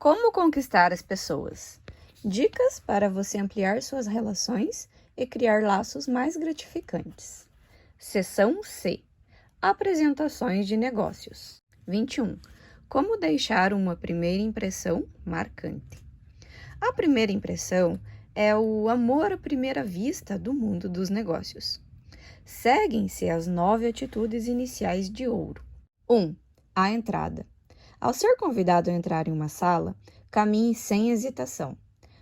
Como conquistar as pessoas? Dicas para você ampliar suas relações e criar laços mais gratificantes. Seção C. Apresentações de negócios. 21. Como deixar uma primeira impressão marcante. A primeira impressão é o amor à primeira vista do mundo dos negócios. Seguem-se as 9 atitudes iniciais de ouro. 1. A entrada. Ao ser convidado a entrar em uma sala, caminhe sem hesitação.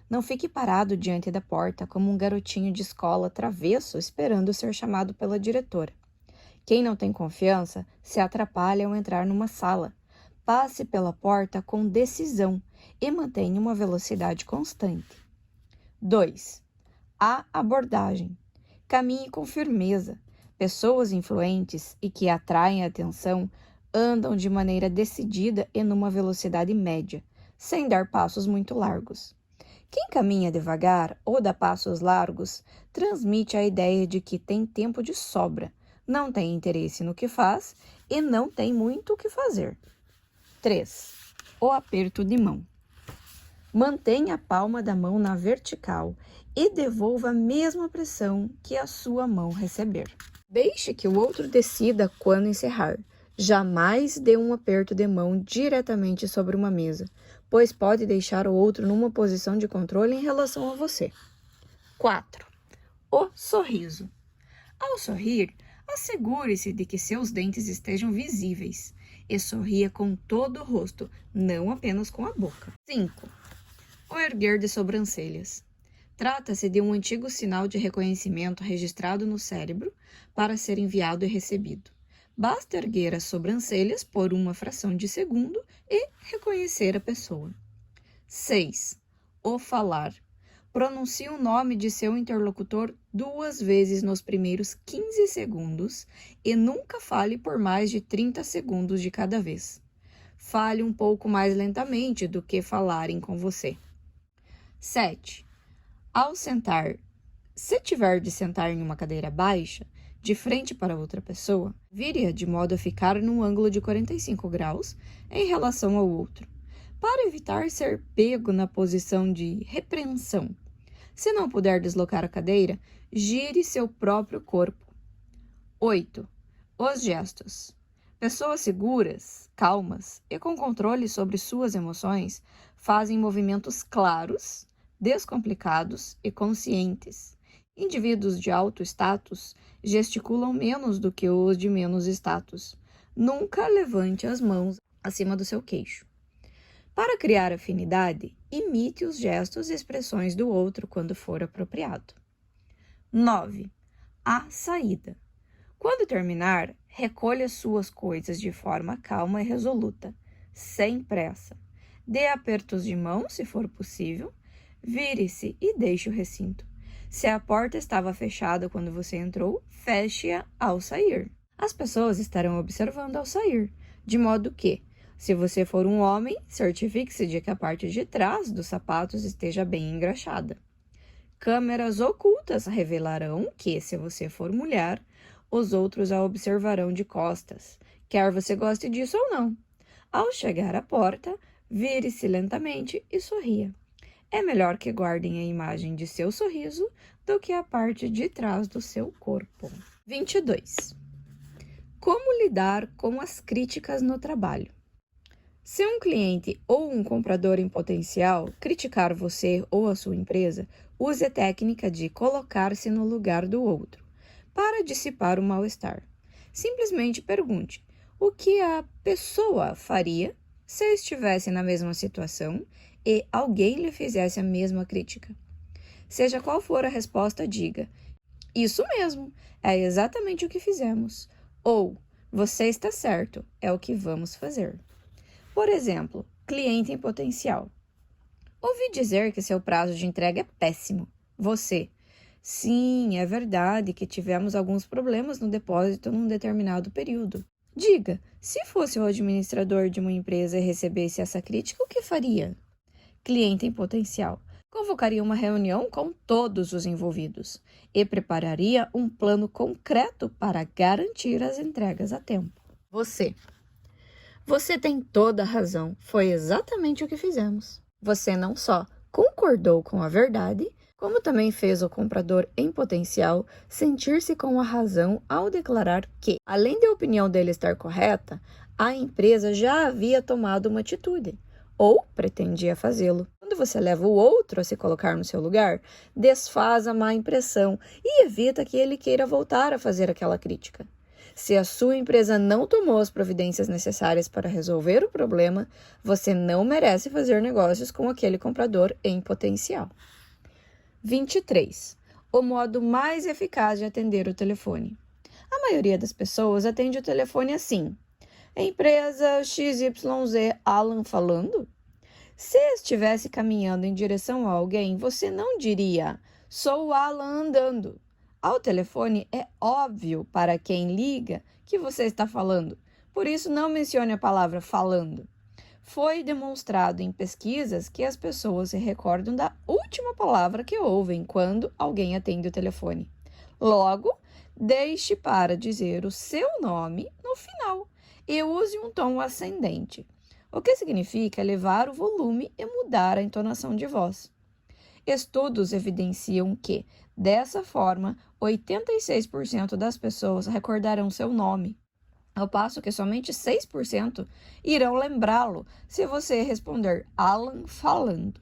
Não fique parado diante da porta como um garotinho de escola travesso esperando ser chamado pela diretora. Quem não tem confiança se atrapalha ao entrar numa sala. Passe pela porta com decisão e mantenha uma velocidade constante. 2. A abordagem. Caminhe com firmeza. Pessoas influentes e que atraem a atenção andam de maneira decidida e numa velocidade média, sem dar passos muito largos. Quem caminha devagar ou dá passos largos transmite a ideia de que tem tempo de sobra, não tem interesse no que faz e não tem muito o que fazer. 3. O aperto de mão. Mantenha a palma da mão na vertical e devolva a mesma pressão que a sua mão receber. Deixe que o outro decida quando encerrar. Jamais dê um aperto de mão diretamente sobre uma mesa, pois pode deixar o outro numa posição de controle em relação a você. 4. O sorriso. Ao sorrir, assegure-se de que seus dentes estejam visíveis e sorria com todo o rosto, não apenas com a boca. 5. O erguer de sobrancelhas. Trata-se de um antigo sinal de reconhecimento registrado no cérebro para ser enviado e recebido. Basta erguer as sobrancelhas por uma fração de segundo e reconhecer a pessoa. 6. O falar. Pronuncie o nome de seu interlocutor 2 vezes nos primeiros 15 segundos e nunca fale por mais de 30 segundos de cada vez. Fale um pouco mais lentamente do que falarem com você. 7. Ao sentar, se tiver de sentar em uma cadeira baixa, de frente para outra pessoa, vire-a de modo a ficar num ângulo de 45 graus em relação ao outro, para evitar ser pego na posição de repreensão. Se não puder deslocar a cadeira, gire seu próprio corpo. 8. Os gestos. Pessoas seguras, calmas e com controle sobre suas emoções fazem movimentos claros, descomplicados e conscientes. Indivíduos de alto status gesticulam menos do que os de menos status. Nunca levante as mãos acima do seu queixo. Para criar afinidade, imite os gestos e expressões do outro quando for apropriado. 9. A saída. Quando terminar, recolha suas coisas de forma calma e resoluta, sem pressa. Dê apertos de mão, se for possível. Vire-se e deixe o recinto. Se a porta estava fechada quando você entrou, feche-a ao sair. As pessoas estarão observando ao sair, de modo que, se você for um homem, certifique-se de que a parte de trás dos sapatos esteja bem engraxada. Câmeras ocultas revelarão que, se você for mulher, os outros a observarão de costas, quer você goste disso ou não. Ao chegar à porta, vire-se lentamente e sorria. É melhor que guardem a imagem de seu sorriso do que a parte de trás do seu corpo. 22. Como lidar com as críticas no trabalho? Se um cliente ou um comprador em potencial criticar você ou a sua empresa, use a técnica de colocar-se no lugar do outro para dissipar o mal-estar. Simplesmente pergunte o que a pessoa faria se estivesse na mesma situação e alguém lhe fizesse a mesma crítica. Seja qual for a resposta, diga: isso mesmo, é exatamente o que fizemos. Ou, você está certo, é o que vamos fazer. Por exemplo, cliente em potencial. Ouvi dizer que seu prazo de entrega é péssimo. Você: sim, é verdade que tivemos alguns problemas no depósito num determinado período. Diga, se fosse o administrador de uma empresa e recebesse essa crítica, o que faria? Cliente em potencial. Convocaria uma reunião com todos os envolvidos e prepararia um plano concreto para garantir as entregas a tempo. Você Você tem toda a razão, foi exatamente o que fizemos. Você não só concordou com a verdade, como também fez o comprador em potencial sentir-se com a razão ao declarar que, além da opinião dele estar correta, a empresa já havia tomado uma atitude, ou pretendia fazê-lo. Quando você leva o outro a se colocar no seu lugar, desfaz a má impressão e evita que ele queira voltar a fazer aquela crítica. Se a sua empresa não tomou as providências necessárias para resolver o problema, você não merece fazer negócios com aquele comprador em potencial. 23. O modo mais eficaz de atender o telefone. A maioria das pessoas atende o telefone assim: empresa XYZ Alan falando? Se estivesse caminhando em direção a alguém, você não diria: sou o Alan andando. Ao telefone é óbvio para quem liga que você está falando, por isso não mencione a palavra falando. Foi demonstrado em pesquisas que as pessoas se recordam da última palavra que ouvem quando alguém atende o telefone. Logo, deixe para dizer o seu nome no final e use um tom ascendente, o que significa elevar o volume e mudar a entonação de voz. Estudos evidenciam que, dessa forma, 86% das pessoas recordarão seu nome, ao passo que somente 6% irão lembrá-lo se você responder Alan falando.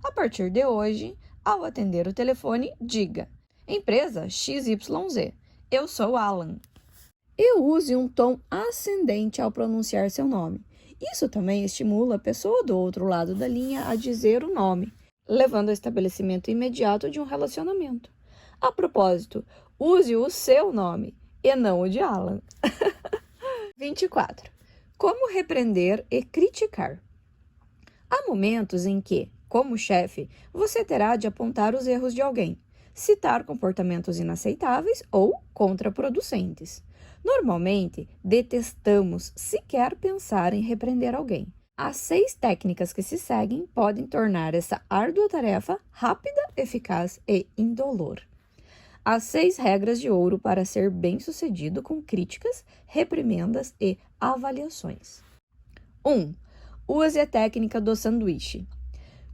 A partir de hoje, ao atender o telefone, diga: empresa XYZ, eu sou Alan. E use um tom ascendente ao pronunciar seu nome. Isso também estimula a pessoa do outro lado da linha a dizer o nome, levando ao estabelecimento imediato de um relacionamento. A propósito, use o seu nome e não o de Alan. 24. Como repreender e criticar. Há momentos em que, como chefe, você terá de apontar os erros de alguém, citar comportamentos inaceitáveis ou contraproducentes. Normalmente, detestamos sequer pensar em repreender alguém. As 6 técnicas que se seguem podem tornar essa árdua tarefa rápida, eficaz e indolor. As 6 regras de ouro para ser bem-sucedido com críticas, reprimendas e avaliações. 1. Use a técnica do sanduíche.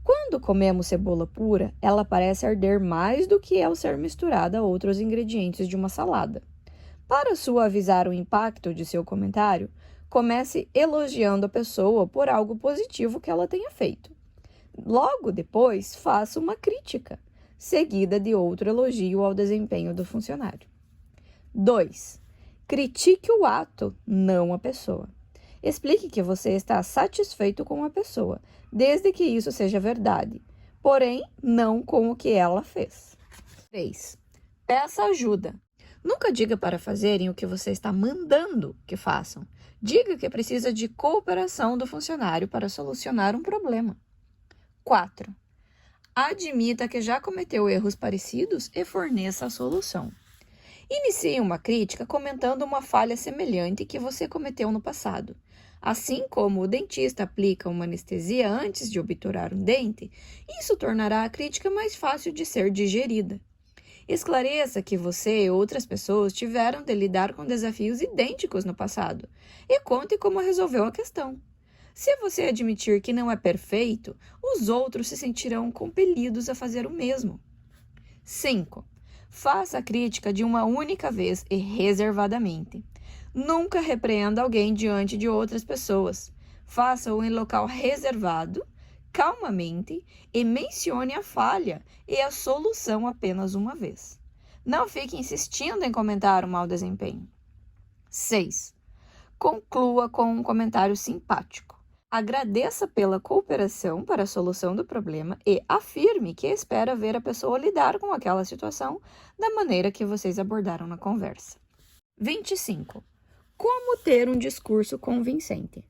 Quando comemos cebola pura, ela parece arder mais do que ao ser misturada a outros ingredientes de uma salada. Para suavizar o impacto de seu comentário, comece elogiando a pessoa por algo positivo que ela tenha feito. Logo depois, faça uma crítica, seguida de outro elogio ao desempenho do funcionário. 2. Critique o ato, não a pessoa. Explique que você está satisfeito com a pessoa, desde que isso seja verdade, porém não com o que ela fez. 3. Peça ajuda. Nunca diga para fazerem o que você está mandando que façam. Diga que precisa de cooperação do funcionário para solucionar um problema. 4. Admita que já cometeu erros parecidos e forneça a solução. Inicie uma crítica comentando uma falha semelhante que você cometeu no passado. Assim como o dentista aplica uma anestesia antes de obturar um dente, isso tornará a crítica mais fácil de ser digerida. Esclareça que você e outras pessoas tiveram de lidar com desafios idênticos no passado e conte como resolveu a questão. Se você admitir que não é perfeito, os outros se sentirão compelidos a fazer o mesmo. 5. Faça a crítica de uma única vez e reservadamente. Nunca repreenda alguém diante de outras pessoas. Faça-o em local reservado, calmamente, e mencione a falha e a solução apenas uma vez. Não fique insistindo em comentar o mau desempenho. 6. Conclua com um comentário simpático. Agradeça pela cooperação para a solução do problema e afirme que espera ver a pessoa lidar com aquela situação da maneira que vocês abordaram na conversa. 25. Como ter um discurso convincente?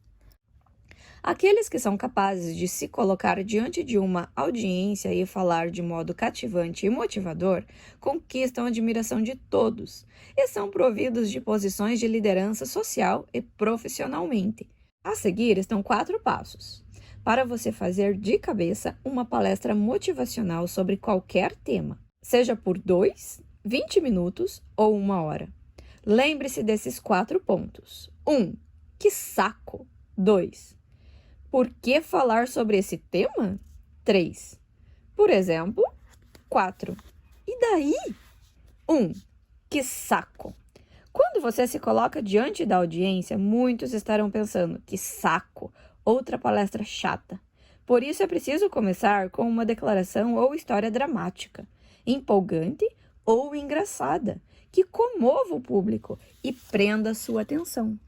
Aqueles que são capazes de se colocar diante de uma audiência e falar de modo cativante e motivador conquistam a admiração de todos e são providos de posições de liderança social e profissionalmente. A seguir estão 4 passos para você fazer de cabeça uma palestra motivacional sobre qualquer tema, seja por 2, 20 minutos ou 1 hora. Lembre-se desses 4 pontos. 1. Que saco! 2. Por que falar sobre esse tema? 3. Por exemplo, 4. E daí? 1. Que saco! Quando você se coloca diante da audiência, muitos estarão pensando, que saco, outra palestra chata. Por isso é preciso começar com uma declaração ou história dramática, empolgante ou engraçada, que comova o público e prenda sua atenção.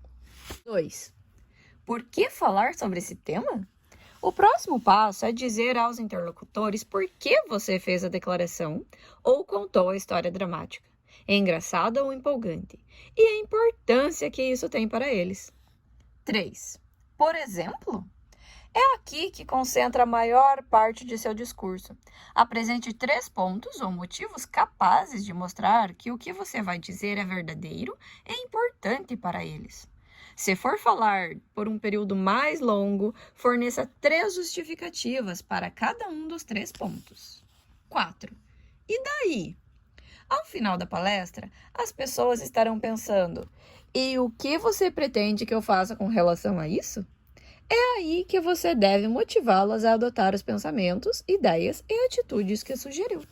2. Por que falar sobre esse tema? O próximo passo é dizer aos interlocutores por que você fez a declaração ou contou a história dramática. É engraçada ou empolgante, e a importância que isso tem para eles. 3. Por exemplo, é aqui que concentra a maior parte de seu discurso. Apresente 3 pontos ou motivos capazes de mostrar que o que você vai dizer é verdadeiro e importante para eles. Se for falar por um período mais longo, forneça 3 justificativas para cada um dos 3 pontos. 4. E daí? Ao final da palestra, as pessoas estarão pensando, e o que você pretende que eu faça com relação a isso? É aí que você deve motivá-las a adotar os pensamentos, ideias e atitudes que sugeriu.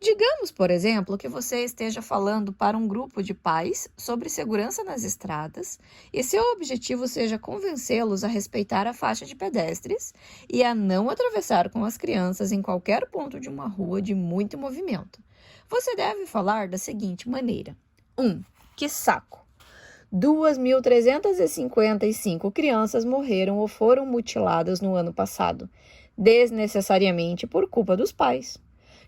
Digamos, por exemplo, que você esteja falando para um grupo de pais sobre segurança nas estradas e seu objetivo seja convencê-los a respeitar a faixa de pedestres e a não atravessar com as crianças em qualquer ponto de uma rua de muito movimento. Você deve falar da seguinte maneira. 1. Que saco! 2.355 crianças morreram ou foram mutiladas no ano passado, desnecessariamente por culpa dos pais.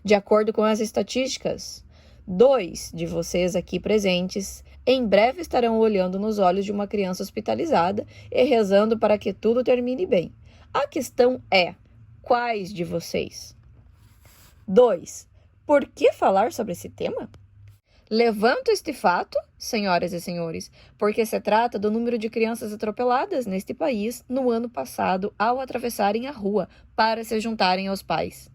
De acordo com as estatísticas, 2 de vocês aqui presentes em breve estarão olhando nos olhos de uma criança hospitalizada e rezando para que tudo termine bem. A questão é, quais de vocês? 2. Por que falar sobre esse tema? Levanto este fato, senhoras e senhores, porque se trata do número de crianças atropeladas neste país no ano passado ao atravessarem a rua para se juntarem aos pais.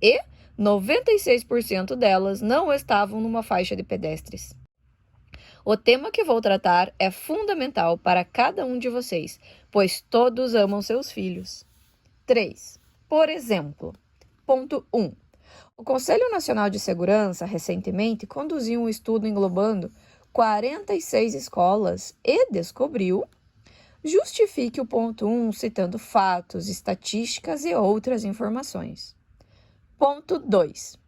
E 96% delas não estavam numa faixa de pedestres. O tema que vou tratar é fundamental para cada um de vocês, pois todos amam seus filhos. 3. Por exemplo, ponto 1. O Conselho Nacional de Segurança, recentemente, conduziu um estudo englobando 46 escolas e descobriu. Justifique o ponto 1 citando fatos, estatísticas e outras informações. Ponto 2.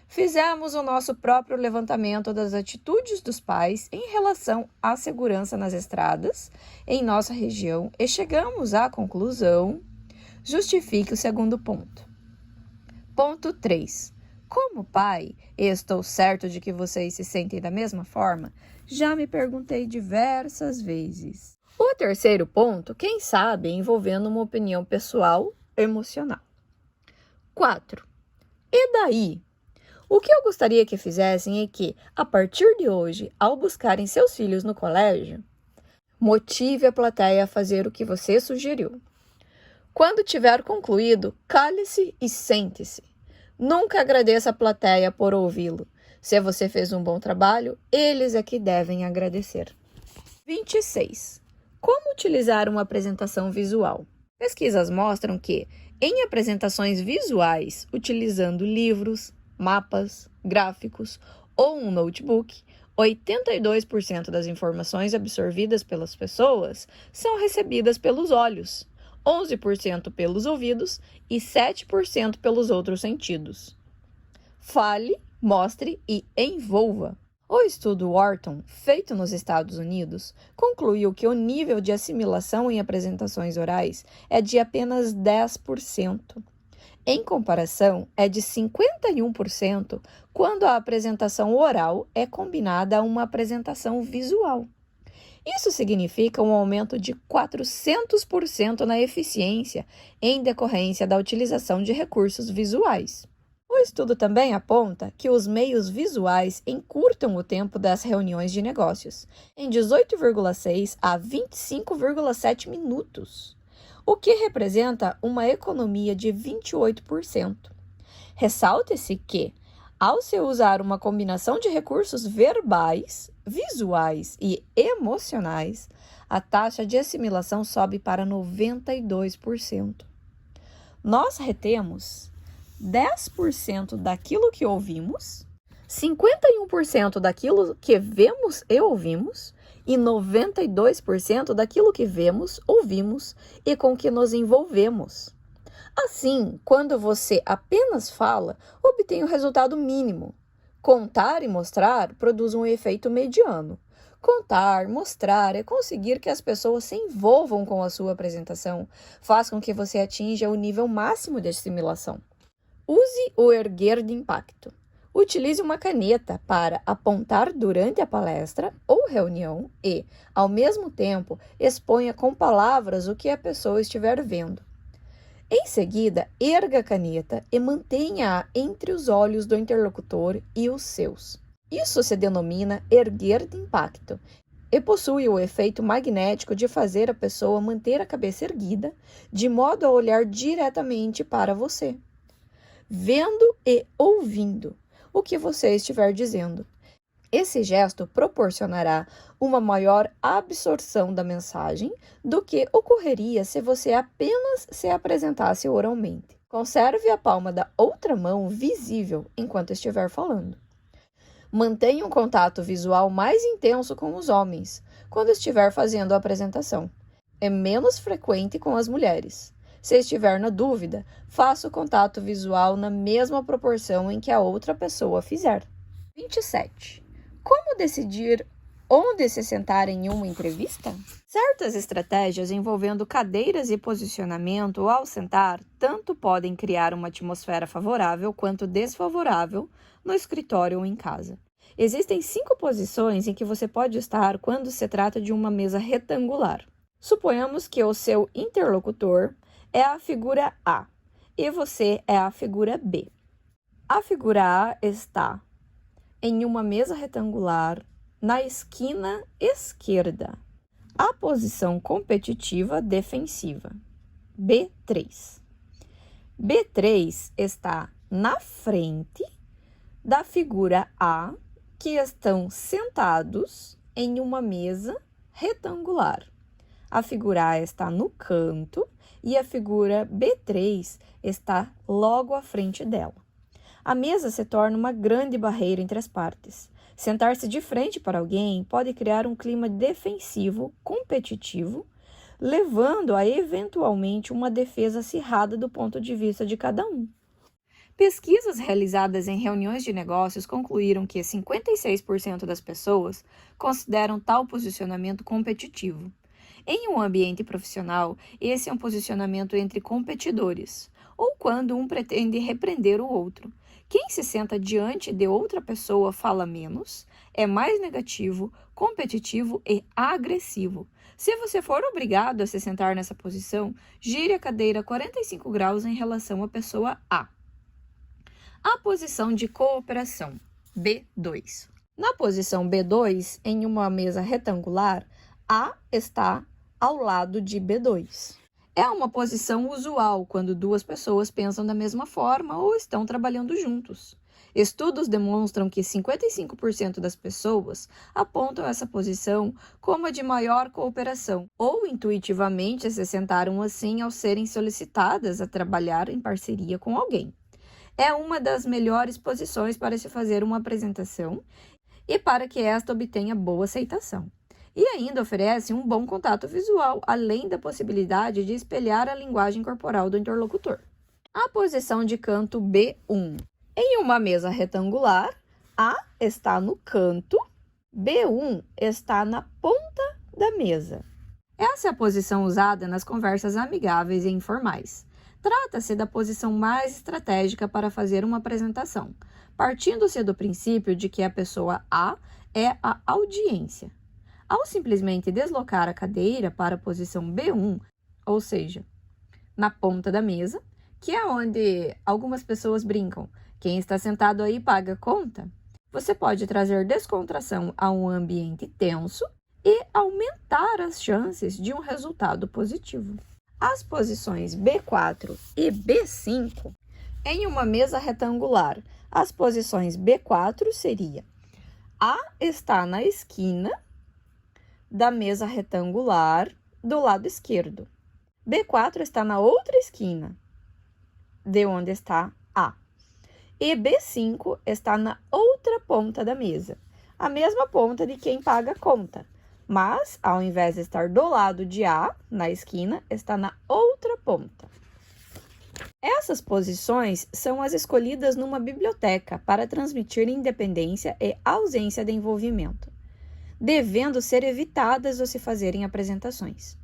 Fizemos o nosso próprio levantamento das atitudes dos pais em relação à segurança nas estradas em nossa região e chegamos à conclusão. Justifique o segundo ponto. Ponto 3. Como pai, e estou certo de que vocês se sentem da mesma forma, já me perguntei diversas vezes. O terceiro ponto, quem sabe, envolvendo uma opinião pessoal, emocional. 4. E daí? O que eu gostaria que fizessem é que, a partir de hoje, ao buscarem seus filhos no colégio, motive a plateia a fazer o que você sugeriu. Quando tiver concluído, cale-se e sente-se. Nunca agradeça a plateia por ouvi-lo. Se você fez um bom trabalho, eles é que devem agradecer. 26. Como utilizar uma apresentação visual? Pesquisas mostram que, em apresentações visuais, utilizando livros, mapas, gráficos ou um notebook, 82% das informações absorvidas pelas pessoas são recebidas pelos olhos, 11% pelos ouvidos e 7% pelos outros sentidos. Fale, mostre e envolva. O estudo Wharton, feito nos Estados Unidos, concluiu que o nível de assimilação em apresentações orais é de apenas 10%. Em comparação, é de 51% quando a apresentação oral é combinada a uma apresentação visual. Isso significa um aumento de 400% na eficiência em decorrência da utilização de recursos visuais. O estudo também aponta que os meios visuais encurtam o tempo das reuniões de negócios, em 18,6 a 25,7 minutos, o que representa uma economia de 28%. Ressalte-se que Ao se usar uma combinação de recursos verbais, visuais e emocionais, a taxa de assimilação sobe para 92%. Nós retemos 10% daquilo que ouvimos, 51% daquilo que vemos e ouvimos e 92% daquilo que vemos, ouvimos e com que nos envolvemos. Assim, quando você apenas fala, obtém o resultado mínimo. Contar e mostrar produz um efeito mediano. Contar, mostrar é conseguir que as pessoas se envolvam com a sua apresentação, faz com que você atinja o nível máximo de assimilação. Use o erguer de impacto. Utilize uma caneta para apontar durante a palestra ou reunião e, ao mesmo tempo, exponha com palavras o que a pessoa estiver vendo. Em seguida, erga a caneta e mantenha-a entre os olhos do interlocutor e os seus. Isso se denomina erguer de impacto e possui o efeito magnético de fazer a pessoa manter a cabeça erguida, de modo a olhar diretamente para você, vendo e ouvindo o que você estiver dizendo. Esse gesto proporcionará uma maior absorção da mensagem do que ocorreria se você apenas se apresentasse oralmente. Conserve a palma da outra mão visível enquanto estiver falando. Mantenha um contato visual mais intenso com os homens quando estiver fazendo a apresentação. É menos frequente com as mulheres. Se estiver na dúvida, faça o contato visual na mesma proporção em que a outra pessoa fizer. 27. Como decidir onde se sentar em uma entrevista? Certas estratégias envolvendo cadeiras e posicionamento ao sentar tanto podem criar uma atmosfera favorável quanto desfavorável no escritório ou em casa. Existem 5 posições em que você pode estar quando se trata de uma mesa retangular. Suponhamos que o seu interlocutor é a figura A e você é a figura B. A figura A está em uma mesa retangular na esquina esquerda. A posição competitiva defensiva, B3. B3 está na frente da figura A, que estão sentados em uma mesa retangular. A figura A está no canto e a figura B3 está logo à frente dela. A mesa se torna uma grande barreira entre as partes. Sentar-se de frente para alguém pode criar um clima defensivo, competitivo, levando a eventualmente uma defesa acirrada do ponto de vista de cada um. Pesquisas realizadas em reuniões de negócios concluíram que 56% das pessoas consideram tal posicionamento competitivo. Em um ambiente profissional, esse é um posicionamento entre competidores, ou quando um pretende repreender o outro. Quem se senta diante de outra pessoa fala menos, é mais negativo, competitivo e agressivo. Se você for obrigado a se sentar nessa posição, gire a cadeira 45 graus em relação à pessoa A. A posição de cooperação, B2. Na posição B2, em uma mesa retangular, A está ao lado de B2. É uma posição usual quando duas pessoas pensam da mesma forma ou estão trabalhando juntos. Estudos demonstram que 55% das pessoas apontam essa posição como a de maior cooperação, ou intuitivamente se sentaram assim ao serem solicitadas a trabalhar em parceria com alguém. É uma das melhores posições para se fazer uma apresentação e para que esta obtenha boa aceitação. E ainda oferece um bom contato visual, além da possibilidade de espelhar a linguagem corporal do interlocutor. A posição de canto B1. Em uma mesa retangular, A está no canto, B1 está na ponta da mesa. Essa é a posição usada nas conversas amigáveis e informais. Trata-se da posição mais estratégica para fazer uma apresentação, partindo-se do princípio de que a pessoa A é a audiência. Ao simplesmente deslocar a cadeira para a posição B1, ou seja, na ponta da mesa, que é onde algumas pessoas brincam, quem está sentado aí paga a conta, você pode trazer descontração a um ambiente tenso e aumentar as chances de um resultado positivo. As posições B4 e B5, em uma mesa retangular, As posições B4 seria: A está na esquina da mesa retangular do lado esquerdo. B4 está na outra esquina de onde está A. E B5 está na outra ponta da mesa, a mesma ponta de quem paga a conta, mas, ao invés de estar do lado de A, na esquina, está na outra ponta. Essas posições são as escolhidas numa biblioteca para transmitir independência e ausência de envolvimento, devendo ser evitadas ao se fazerem apresentações.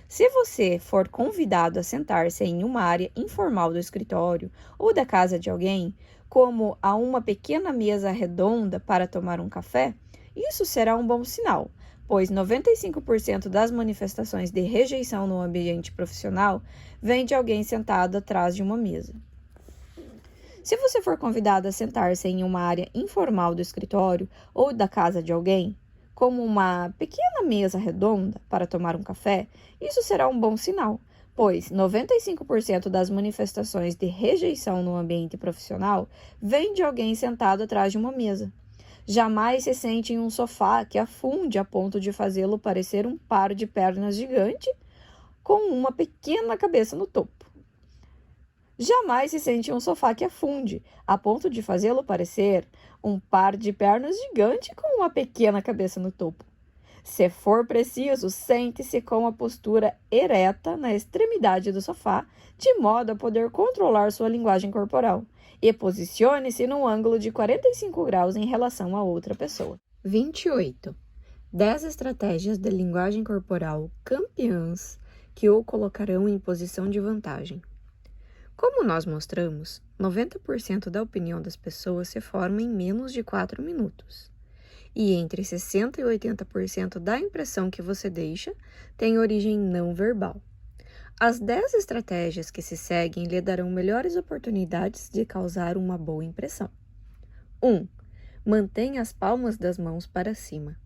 Se você for convidado a sentar-se em uma área informal do escritório ou da casa de alguém, como a uma pequena mesa redonda para tomar um café, isso será um bom sinal, pois 95% das manifestações de rejeição no ambiente profissional vem de alguém sentado atrás de uma mesa. Se você for convidado a sentar-se em uma área informal do escritório ou da casa de alguém, como uma pequena mesa redonda para tomar um café, isso será um bom sinal, pois 95% das manifestações de rejeição no ambiente profissional vem de alguém sentado atrás de uma mesa. Jamais se sente em um sofá que afunde a ponto de fazê-lo parecer um par de pernas gigante com uma pequena cabeça no topo. Jamais se sente em um sofá que afunde a ponto de fazê-lo parecer um par de pernas gigante com uma pequena cabeça no topo. Se for preciso, sente-se com a postura ereta na extremidade do sofá, de modo a poder controlar sua linguagem corporal, e posicione-se num ângulo de 45 graus em relação a outra pessoa. 28. 10 estratégias de linguagem corporal campeãs que o colocarão em posição de vantagem. Como nós mostramos, 90% da opinião das pessoas se forma em menos de 4 minutos. E entre 60% e 80% da impressão que você deixa tem origem não verbal. As 10 estratégias que se seguem lhe darão melhores oportunidades de causar uma boa impressão. 1. Mantenha as palmas das mãos para cima.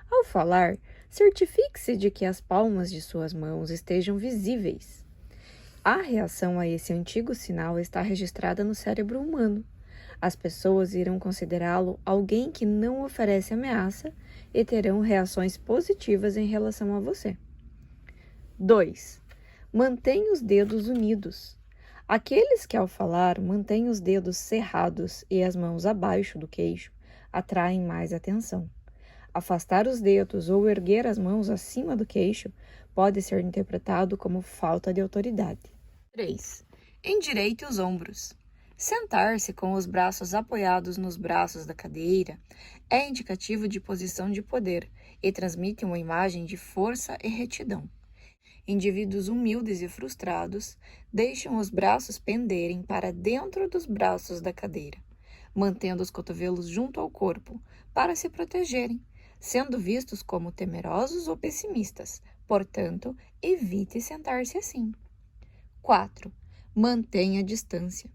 Ao falar, certifique-se de que as palmas de suas mãos estejam visíveis. A reação a esse antigo sinal está registrada no cérebro humano. As pessoas irão considerá-lo alguém que não oferece ameaça e terão reações positivas em relação a você. 2. Mantenha os dedos unidos. Aqueles que, ao falar, mantêm os dedos cerrados e as mãos abaixo do queixo, atraem mais atenção. Afastar os dedos ou erguer as mãos acima do queixo pode ser interpretado como falta de autoridade. 3. Endireite os ombros. Sentar-se com os braços apoiados nos braços da cadeira é indicativo de posição de poder e transmite uma imagem de força e retidão. Indivíduos humildes e frustrados deixam os braços penderem para dentro dos braços da cadeira, mantendo os cotovelos junto ao corpo para se protegerem, sendo vistos como temerosos ou pessimistas. Portanto, evite sentar-se assim. 4. Mantenha a distância.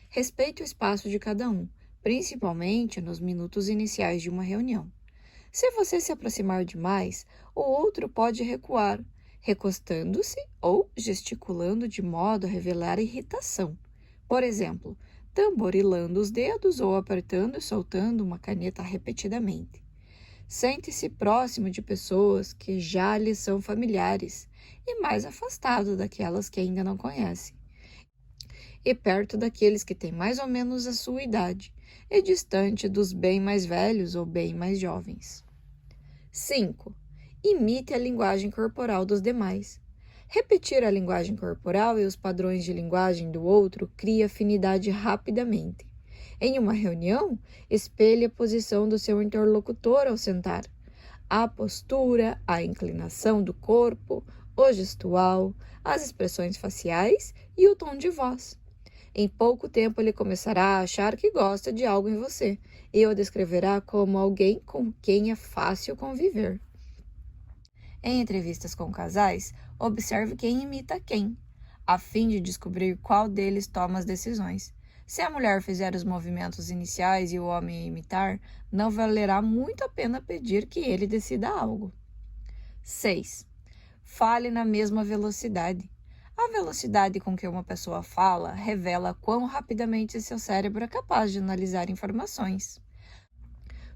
Respeite o espaço de cada um, principalmente nos minutos iniciais de uma reunião. Se você se aproximar demais, o outro pode recuar, recostando-se ou gesticulando de modo a revelar irritação. Por exemplo, tamborilando os dedos ou apertando e soltando uma caneta repetidamente. Sente-se próximo de pessoas que já lhe são familiares e mais afastado daquelas que ainda não conhece. E perto daqueles que têm mais ou menos a sua idade, e distante dos bem mais velhos ou bem mais jovens. 5. Imite a linguagem corporal dos demais. Repetir a linguagem corporal e os padrões de linguagem do outro cria afinidade rapidamente. Em uma reunião, espelhe a posição do seu interlocutor ao sentar. A postura, a inclinação do corpo, o gestual, as expressões faciais e o tom de voz. Em pouco tempo, ele começará a achar que gosta de algo em você e o descreverá como alguém com quem é fácil conviver. Em entrevistas com casais, observe quem imita quem, a fim de descobrir qual deles toma as decisões. Se a mulher fizer os movimentos iniciais e o homem imitar, não valerá muito a pena pedir que ele decida algo. 6. Fale na mesma velocidade. A velocidade com que uma pessoa fala revela quão rapidamente seu cérebro é capaz de analisar informações.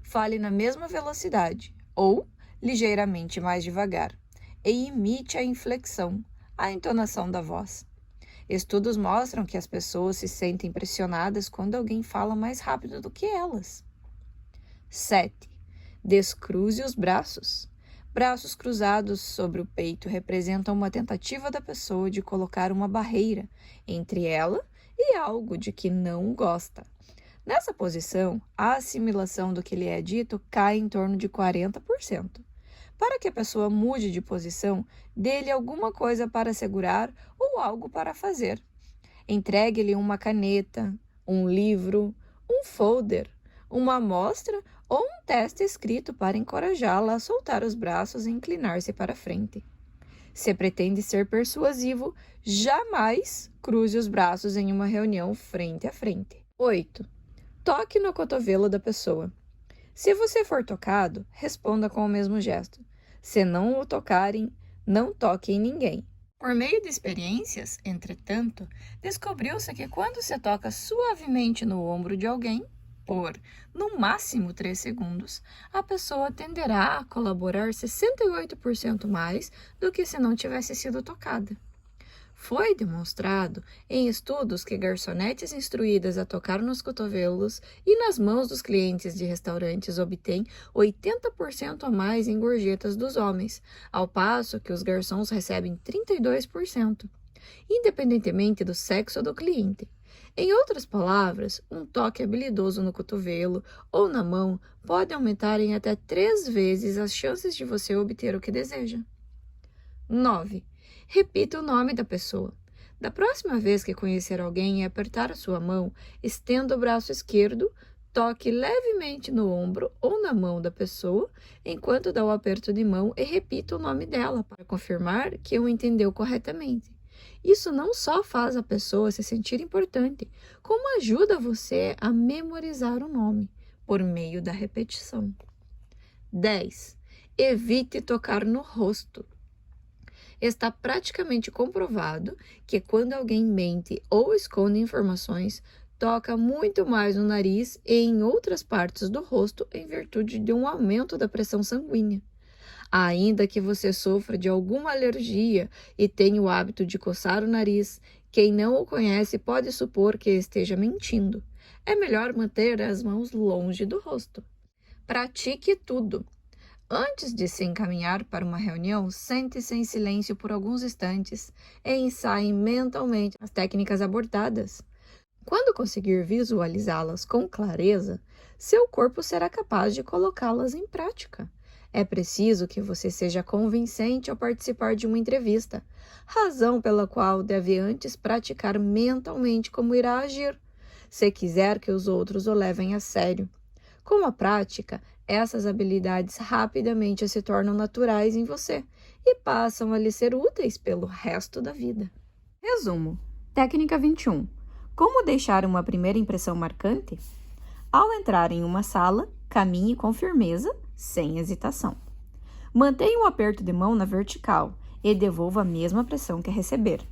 Fale na mesma velocidade, ou ligeiramente mais devagar, e imite a inflexão, a entonação da voz. Estudos mostram que as pessoas se sentem pressionadas quando alguém fala mais rápido do que elas. 7. Descruze os braços. Braços cruzados sobre o peito representam uma tentativa da pessoa de colocar uma barreira entre ela e algo de que não gosta. Nessa posição, a assimilação do que lhe é dito cai em torno de 40%. Para que a pessoa mude de posição, dê-lhe alguma coisa para segurar ou algo para fazer. Entregue-lhe uma caneta, um livro, um folder, uma amostra ou um teste escrito para encorajá-la a soltar os braços e inclinar-se para frente. Se pretende ser persuasivo, jamais cruze os braços em uma reunião frente a frente. 8. Toque no cotovelo da pessoa. Se você for tocado, responda com o mesmo gesto. Se não o tocarem, não toque em ninguém. Por meio de experiências, entretanto, descobriu-se que quando se toca suavemente no ombro de alguém, por, no máximo 3 segundos, a pessoa tenderá a colaborar 68% mais do que se não tivesse sido tocada. Foi demonstrado em estudos que garçonetes instruídas a tocar nos cotovelos e nas mãos dos clientes de restaurantes obtêm 80% a mais em gorjetas dos homens, ao passo que os garçons recebem 32%, independentemente do sexo do cliente. Em outras palavras, um toque habilidoso no cotovelo ou na mão pode aumentar em até 3 vezes as chances de você obter o que deseja. 9. Repita o nome da pessoa. Da próxima vez que conhecer alguém e apertar a sua mão, estenda o braço esquerdo, toque levemente no ombro ou na mão da pessoa enquanto dá o aperto de mão e repita o nome dela para confirmar que o entendeu corretamente. Isso não só faz a pessoa se sentir importante, como ajuda você a memorizar o nome por meio da repetição. 10. Evite tocar no rosto. Está praticamente comprovado que quando alguém mente ou esconde informações, toca muito mais no nariz e em outras partes do rosto em virtude de um aumento da pressão sanguínea. Ainda que você sofra de alguma alergia e tenha o hábito de coçar o nariz, quem não o conhece pode supor que esteja mentindo. É melhor manter as mãos longe do rosto. Pratique tudo. Antes de se encaminhar para uma reunião, sente-se em silêncio por alguns instantes e ensaie mentalmente as técnicas abordadas. Quando conseguir visualizá-las com clareza, seu corpo será capaz de colocá-las em prática. É preciso que você seja convincente ao participar de uma entrevista, razão pela qual deve antes praticar mentalmente como irá agir, se quiser que os outros o levem a sério. Com a prática, essas habilidades rapidamente se tornam naturais em você e passam a lhe ser úteis pelo resto da vida. Resumo. Técnica 21. Como deixar uma primeira impressão marcante? Ao entrar em uma sala, caminhe com firmeza, sem hesitação. Mantenha o aperto de mão na vertical e devolva a mesma pressão que receber.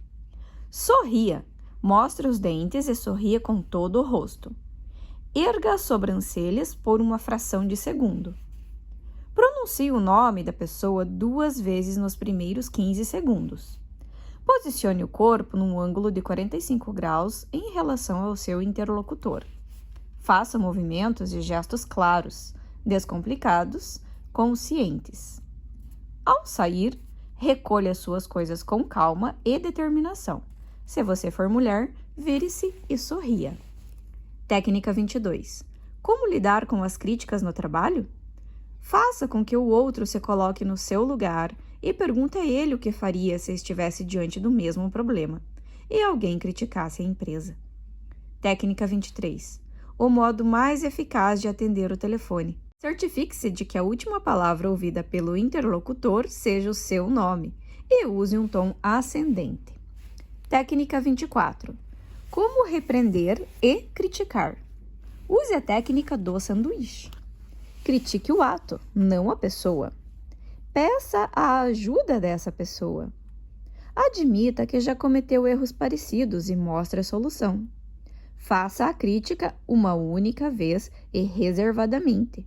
Sorria. Mostre os dentes e sorria com todo o rosto. Erga as sobrancelhas por uma fração de segundo. Pronuncie o nome da pessoa 2 vezes nos primeiros 15 segundos. Posicione o corpo num ângulo de 45 graus em relação ao seu interlocutor. Faça movimentos e gestos claros, descomplicados, conscientes. Ao sair, recolha suas coisas com calma e determinação. Se você for mulher, vire-se e sorria. Técnica 22. Como lidar com as críticas no trabalho? Faça com que o outro se coloque no seu lugar e pergunte a ele o que faria se estivesse diante do mesmo problema e alguém criticasse a empresa. Técnica 23. O modo mais eficaz de atender o telefone. Certifique-se de que a última palavra ouvida pelo interlocutor seja o seu nome e use um tom ascendente. Técnica 24. Como repreender e criticar? Use a técnica do sanduíche. Critique o ato, não a pessoa. Peça a ajuda dessa pessoa. Admita que já cometeu erros parecidos e mostre a solução. Faça a crítica uma única vez e reservadamente.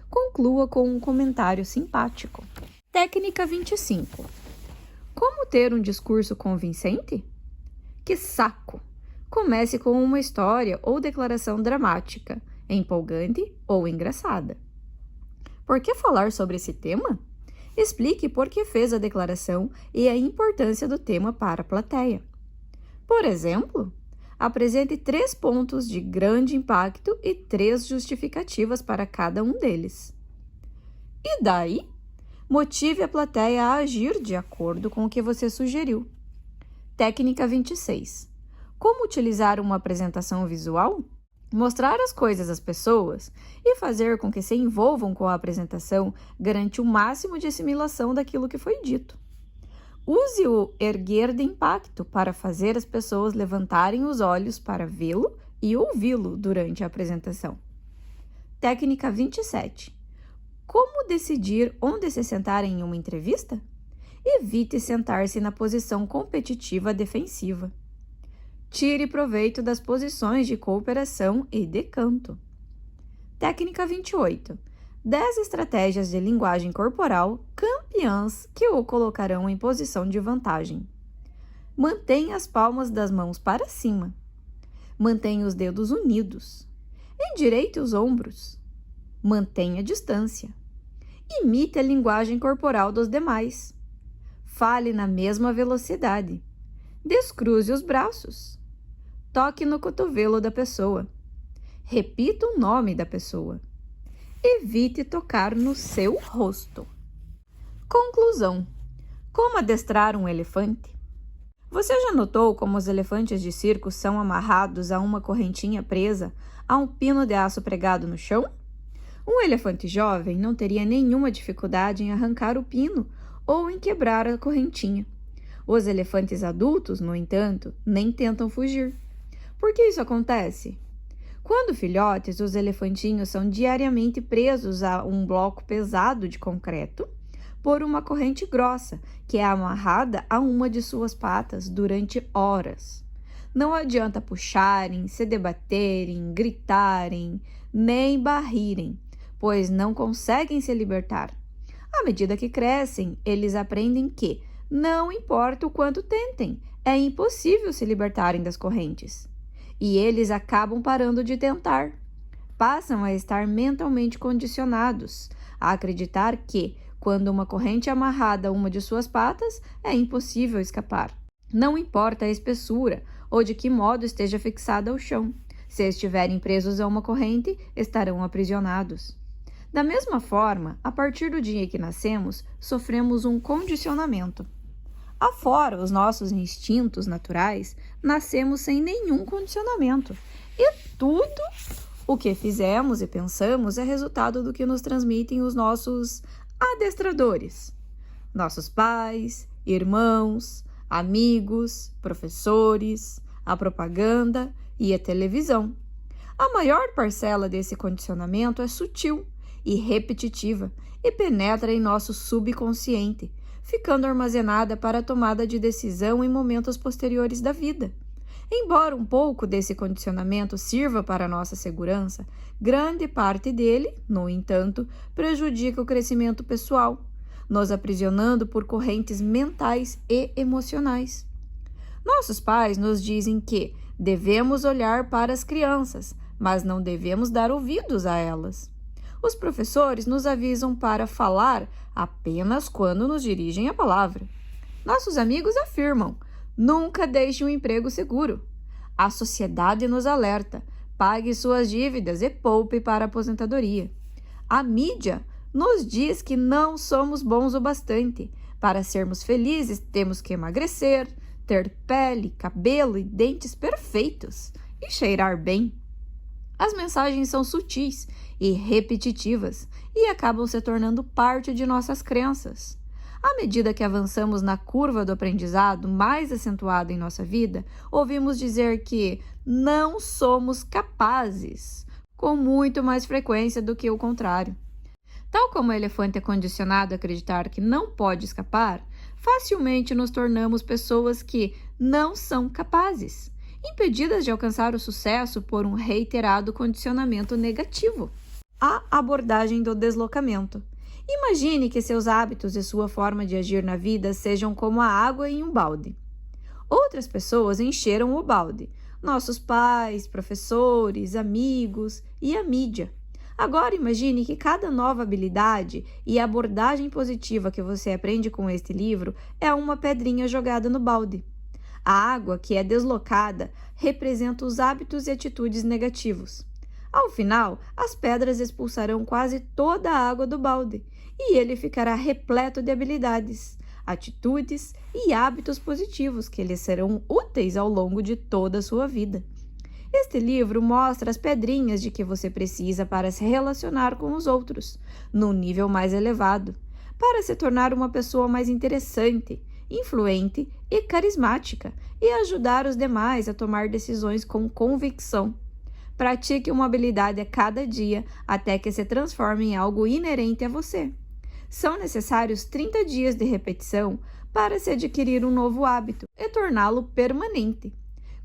Conclua com um comentário simpático. Técnica 25. Como ter um discurso convincente? Que saco! Comece com uma história ou declaração dramática, empolgante ou engraçada. Por que falar sobre esse tema? Explique por que fez a declaração e a importância do tema para a plateia. Por exemplo, apresente 3 pontos de grande impacto e 3 justificativas para cada um deles. E daí? Motive a plateia a agir de acordo com o que você sugeriu. Técnica 26. Como utilizar uma apresentação visual? Mostrar as coisas às pessoas e fazer com que se envolvam com a apresentação garante o máximo de assimilação daquilo que foi dito. Use o erguer de impacto para fazer as pessoas levantarem os olhos para vê-lo e ouvi-lo durante a apresentação. Técnica 27. Como decidir onde se sentar em uma entrevista? Evite sentar-se na posição competitiva defensiva. Tire proveito das posições de cooperação e decanto. Técnica 28. 10 estratégias de linguagem corporal campeãs que o colocarão em posição de vantagem. Mantenha as palmas das mãos para cima. Mantenha os dedos unidos. Endireite os ombros. Mantenha a distância. Imite a linguagem corporal dos demais. Fale na mesma velocidade. Descruze os braços. Toque no cotovelo da pessoa. Repita o nome da pessoa. Evite tocar no seu rosto. Conclusão. Como adestrar um elefante? Você já notou como os elefantes de circo são amarrados a uma correntinha presa a um pino de aço pregado no chão? Um elefante jovem não teria nenhuma dificuldade em arrancar o pino ou em quebrar a correntinha. Os elefantes adultos, no entanto, nem tentam fugir. Por que isso acontece? Quando filhotes, os elefantinhos são diariamente presos a um bloco pesado de concreto por uma corrente grossa, que é amarrada a uma de suas patas durante horas. Não adianta puxarem, se debaterem, gritarem, nem barrirem, pois não conseguem se libertar. À medida que crescem, eles aprendem que, não importa o quanto tentem, é impossível se libertarem das correntes. E eles acabam parando de tentar. Passam a estar mentalmente condicionados a acreditar que, quando uma corrente é amarrada a uma de suas patas, é impossível escapar. Não importa a espessura ou de que modo esteja fixada ao chão. Se estiverem presos a uma corrente, estarão aprisionados. Da mesma forma, a partir do dia que nascemos, sofremos um condicionamento. Afora os nossos instintos naturais, nascemos sem nenhum condicionamento. E tudo o que fizemos e pensamos é resultado do que nos transmitem os nossos adestradores. Nossos pais, irmãos, amigos, professores, a propaganda e a televisão. A maior parcela desse condicionamento é sutil e repetitiva e penetra em nosso subconsciente, ficando armazenada para a tomada de decisão em momentos posteriores da vida. Embora um pouco desse condicionamento sirva para a nossa segurança, grande parte dele, no entanto, prejudica o crescimento pessoal, nos aprisionando por correntes mentais e emocionais. Nossos pais nos dizem que devemos olhar para as crianças, mas não devemos dar ouvidos a elas. Os professores nos avisam para falar apenas quando nos dirigem a palavra. Nossos amigos afirmam: nunca deixe um emprego seguro. A sociedade nos alerta: pague suas dívidas e poupe para a aposentadoria. A mídia nos diz que não somos bons o bastante. Para sermos felizes, temos que emagrecer, ter pele, cabelo e dentes perfeitos e cheirar bem. As mensagens são sutis e repetitivas e acabam se tornando parte de nossas crenças. À medida que avançamos na curva do aprendizado mais acentuada em nossa vida, ouvimos dizer que não somos capazes, com muito mais frequência do que o contrário. Tal como o elefante é condicionado a acreditar que não pode escapar, facilmente nos tornamos pessoas que não são capazes, impedidas de alcançar o sucesso por um reiterado condicionamento negativo. A abordagem do deslocamento. Imagine que seus hábitos e sua forma de agir na vida sejam como a água em um balde. Outras pessoas encheram o balde, nossos pais, professores, amigos e a mídia. Agora imagine que cada nova habilidade e abordagem positiva que você aprende com este livro é uma pedrinha jogada no balde. A água que é deslocada representa os hábitos e atitudes negativos. Ao final, as pedras expulsarão quase toda a água do balde e ele ficará repleto de habilidades, atitudes e hábitos positivos que lhe serão úteis ao longo de toda a sua vida. Este livro mostra as pedrinhas de que você precisa para se relacionar com os outros, num nível mais elevado, para se tornar uma pessoa mais interessante, influente e carismática e ajudar os demais a tomar decisões com convicção. Pratique uma habilidade a cada dia até que se transforme em algo inerente a você. São necessários 30 dias de repetição para se adquirir um novo hábito e torná-lo permanente.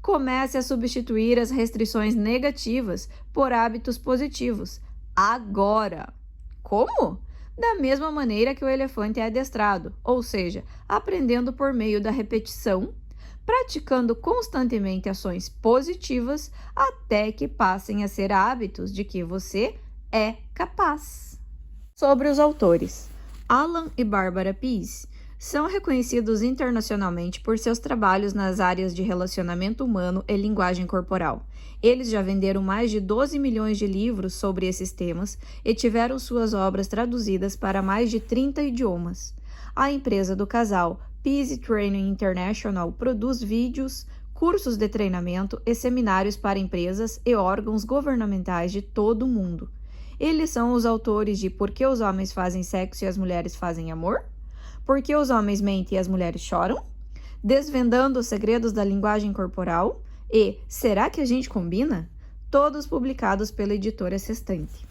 Comece a substituir as restrições negativas por hábitos positivos. Agora! Como? Da mesma maneira que o elefante é adestrado, ou seja, aprendendo por meio da repetição, praticando constantemente ações positivas até que passem a ser hábitos de que você é capaz. Sobre os autores, Alan e Barbara Pease são reconhecidos internacionalmente por seus trabalhos nas áreas de relacionamento humano e linguagem corporal. Eles já venderam mais de 12 milhões de livros sobre esses temas e tiveram suas obras traduzidas para mais de 30 idiomas. A empresa do casal, Pease Training International, produz vídeos, cursos de treinamento e seminários para empresas e órgãos governamentais de todo o mundo. Eles são os autores de Por que os homens fazem sexo e as mulheres fazem amor? Por que os homens mentem e as mulheres choram? Desvendando os segredos da linguagem corporal e Será que a gente combina? Todos publicados pela editora Sextante.